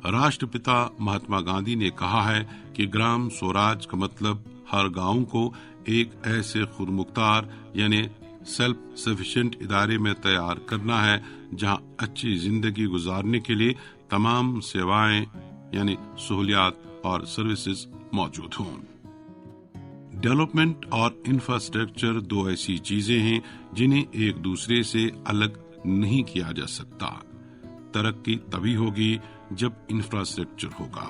राष्ट्रपिता महात्मा गांधी ने कहा है कि ग्राम स्वराज का मतलब हर गांव को एक ऐसे खुदमुख्तार यानी सेल्फ सफिशिएंट इदारे में तैयार करना है जहां अच्छी जिंदगी गुजारने के लिए तमाम सेवाएं यानी सहूलियात और सर्विसेज मौजूद हों। डेवलपमेंट और इंफ्रास्ट्रक्चर दो ऐसी चीजें हैं जिन्हें एक दूसरे से अलग नहीं किया जा सकता। तरक्की तभी होगी जब इंफ्रास्ट्रक्चर होगा।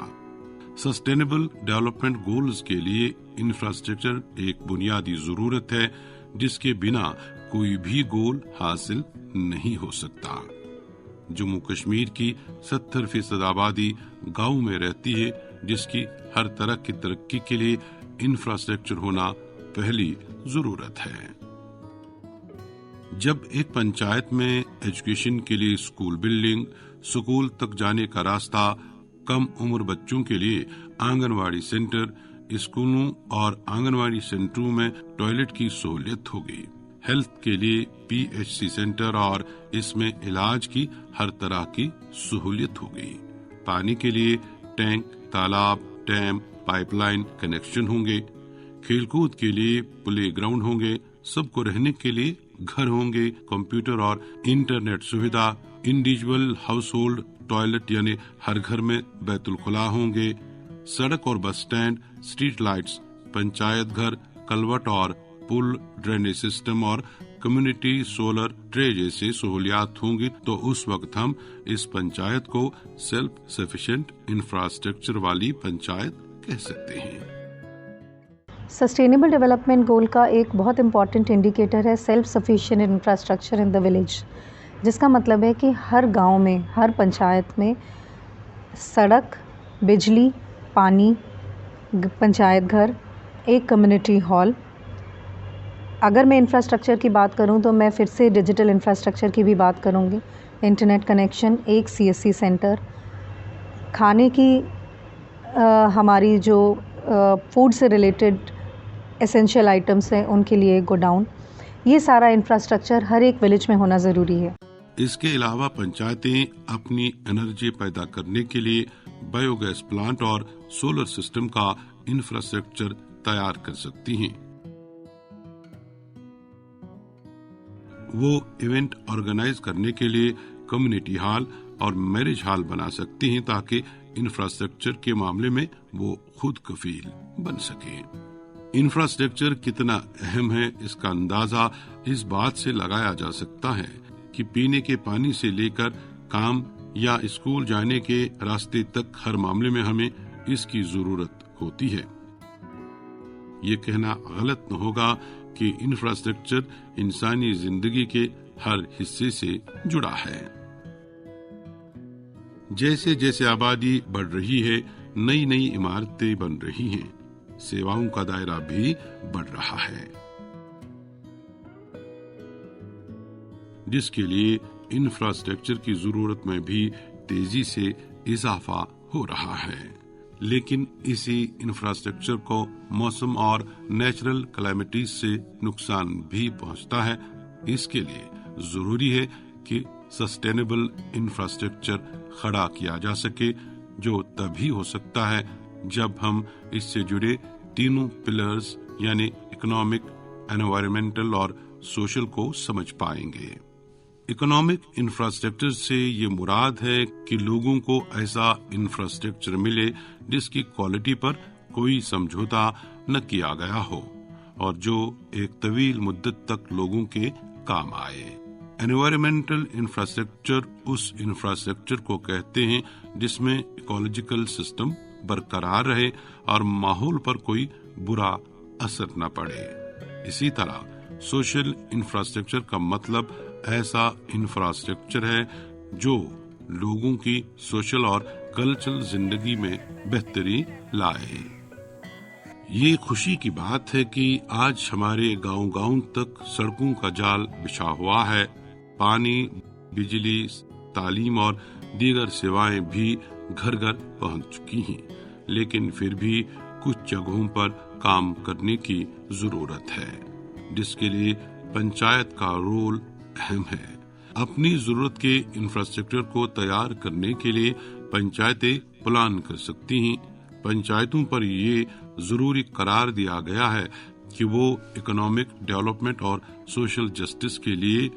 सस्टेनेबल डेवलपमेंट गोल्स के लिए इंफ्रास्ट्रक्चर एक बुनियादी जरूरत है जिसके बिना कोई भी गोल हासिल नहीं हो सकता। जम्मू कश्मीर की 70% आबादी गांव में रहती है जिसकी हर तरह की तरक्की के लिए इंफ्रास्ट्रक्चर होना पहली जरूरत है। जब एक पंचायत में एजुकेशन के लिए स्कूल बिल्डिंग, स्कूल तक जाने का रास्ता, कम उम्र बच्चों के लिए आंगनवाड़ी सेंटर, स्कूलों और आंगनवाड़ी सेंटरों में टॉयलेट की सहूलियत होगी, हेल्थ के लिए पीएचसी सेंटर और इसमें इलाज की हर तरह की सहूलियत होगी, पानी के लिए टैंक, तालाब, डैम, पाइपलाइन कनेक्शन होंगे, खेलकूद के लिए प्ले ग्राउंड होंगे, सबको रहने के लिए घर होंगे, कंप्यूटर और इंटरनेट सुविधा, इंडिविजुअल हाउस होल्ड टॉयलेट यानी हर घर में बैतुल खुला होंगे, सड़क और bus stand, street lights, panchayat घर, कलवट और पुल, ड्रेनेज सिस्टम और कम्युनिटी सोलर ट्रे जैसे सहूलियात होंगी तो उस वक्त हम इस पंचायत को सेल्फ सफिशिएंट इंफ्रास्ट्रक्चर वाली पंचायत कह सकते हैं। सस्टेनेबल डेवलपमेंट गोल का एक बहुत इंपॉर्टेंट इंडिकेटर है self sufficient infrastructure in the village, जिसका मतलब है कि हर गांव में, हर पंचायत में सड़क, बिजली, पानी, पंचायत घर, एक कम्युनिटी हॉल। अगर मैं इंफ्रास्ट्रक्चर की बात करूं तो मैं फिर से डिजिटल इंफ्रास्ट्रक्चर की भी बात करूंगी। इंटरनेट कनेक्शन, एक सीएससी सेंटर, खाने की हमारी जो फूड से रिलेटेड एसेंशियल आइटम्स हैं उनके लिए गोडाउन, ये सारा इंफ्रास्ट्रक्चर हर एक विलेज में होना ज़रूरी है। इसके अलावा पंचायतें अपनी एनर्जी पैदा करने के लिए बायोगैस प्लांट और सोलर सिस्टम का इंफ्रास्ट्रक्चर तैयार कर सकती हैं। वो इवेंट ऑर्गेनाइज करने के लिए कम्युनिटी हॉल और मैरिज हॉल बना सकती हैं ताकि इंफ्रास्ट्रक्चर के मामले में वो खुद कफील बन सके। इंफ्रास्ट्रक्चर कितना अहम है इसका अंदाजा इस बात से लगाया जा सकता है कि पीने के पानी से लेकर काम या स्कूल जाने के रास्ते तक हर मामले में हमें इसकी जरूरत होती है। ये कहना गलत न होगा कि इंफ्रास्ट्रक्चर इंसानी जिंदगी के हर हिस्से से जुड़ा है। जैसे जैसे आबादी बढ़ रही है, नई नई इमारतें बन रही हैं, सेवाओं का दायरा भी बढ़ रहा है, जिसके लिए इंफ्रास्ट्रक्चर की जरूरत में भी तेजी से इजाफा हो रहा है। लेकिन इसी इंफ्रास्ट्रक्चर को मौसम और नेचुरल कैलामिटीज से नुकसान भी पहुंचता है। इसके लिए जरूरी है कि सस्टेनेबल इंफ्रास्ट्रक्चर खड़ा किया जा सके, जो तभी हो सकता है जब हम इससे जुड़े तीनों पिलर्स यानी इकोनॉमिक, एनवायरमेंटल और सोशल को समझ पाएंगे। इकोनॉमिक इंफ्रास्ट्रक्चर से ये मुराद है कि लोगों को ऐसा इंफ्रास्ट्रक्चर मिले जिसकी क्वालिटी पर कोई समझौता न किया गया हो और जो एक तवील मुद्दत तक लोगों के काम आए। एनवायरमेंटल इंफ्रास्ट्रक्चर उस इंफ्रास्ट्रक्चर को कहते हैं जिसमें इकोलॉजिकल सिस्टम बरकरार रहे और माहौल पर कोई बुरा असर न पड़े। इसी तरह सोशल इंफ्रास्ट्रक्चर का मतलब ऐसा इंफ्रास्ट्रक्चर है जो लोगों की सोशल और कल्चरल जिंदगी में बेहतरी लाए। ये खुशी की बात है कि आज हमारे गांव-गांव तक सड़कों का जाल बिछा हुआ है। पानी, बिजली, तालीम और दीगर सेवाएं भी घर घर पहुंच चुकी हैं, लेकिन फिर भी कुछ जगहों पर काम करने की जरूरत है, जिसके लिए पंचायत का रोल अहम है। अपनी जरूरत के इंफ्रास्ट्रक्चर को तैयार करने के लिए पंचायतें प्लान कर सकती हैं। पंचायतों पर ये जरूरी करार दिया गया है कि वो इकोनॉमिक डेवलपमेंट और सोशल जस्टिस के लिए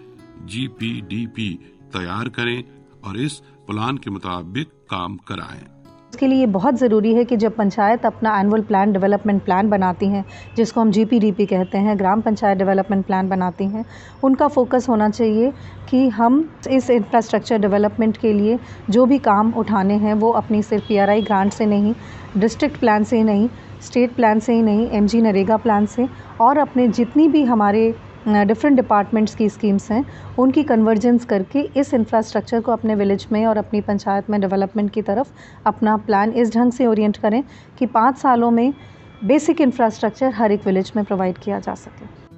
GPDP तैयार करें और इस प्लान के मुताबिक काम कराएं। इसके लिए बहुत ज़रूरी है कि जब पंचायत अपना एनुअल प्लान, डेवलपमेंट प्लान बनाती हैं, जिसको हम GPDP कहते हैं, ग्राम पंचायत डेवलपमेंट प्लान बनाती हैं, उनका फोकस होना चाहिए कि हम इस इंफ्रास्ट्रक्चर डेवलपमेंट के लिए जो भी काम उठाने हैं वो अपनी सिर्फ PRI ग्रांट से नहीं, डिस्ट्रिक्ट प्लान से ही नहीं, स्टेट प्लान से ही नहीं, MG नरेगा प्लान से और अपने जितनी भी हमारे डिफरेंट डिपार्टमेंट्स की स्कीम्स हैं उनकी कन्वर्जेंस करके इस इंफ्रास्ट्रक्चर को अपने विलेज में और अपनी पंचायत में डेवलपमेंट की तरफ अपना प्लान इस ढंग से ओरिएंट करें कि 5 सालों में बेसिक इंफ्रास्ट्रक्चर हर एक विलेज में प्रोवाइड किया जा सके।